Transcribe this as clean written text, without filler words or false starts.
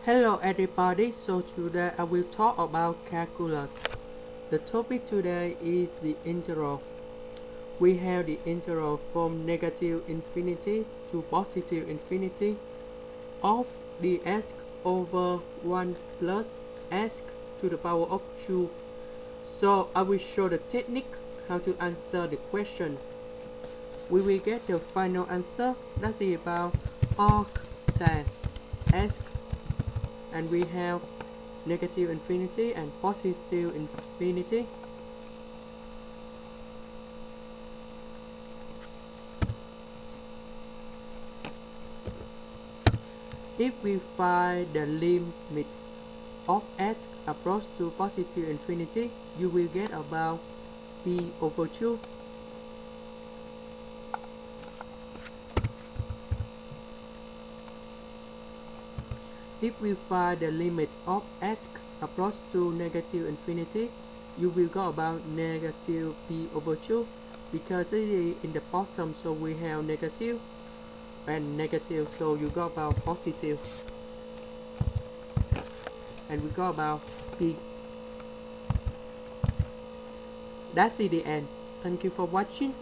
Hello everybody, so today I will talk about calculus. The topic today is the integral. We have the integral from negative infinity to positive infinity of dx over 1 plus x to the power of 2. So I will show the technique how to answer the question. We will get the final answer, that is about arc tan x, and we have negative infinity and positive infinity. If we find the limit of x approach to positive infinity, you will get about p over 2. If we find the limit of x approach to negative infinity, you will go about negative p over 2 because it is in the bottom, so we have negative and negative, so you go about positive, and we go about p. That's the end. Thank you for watching.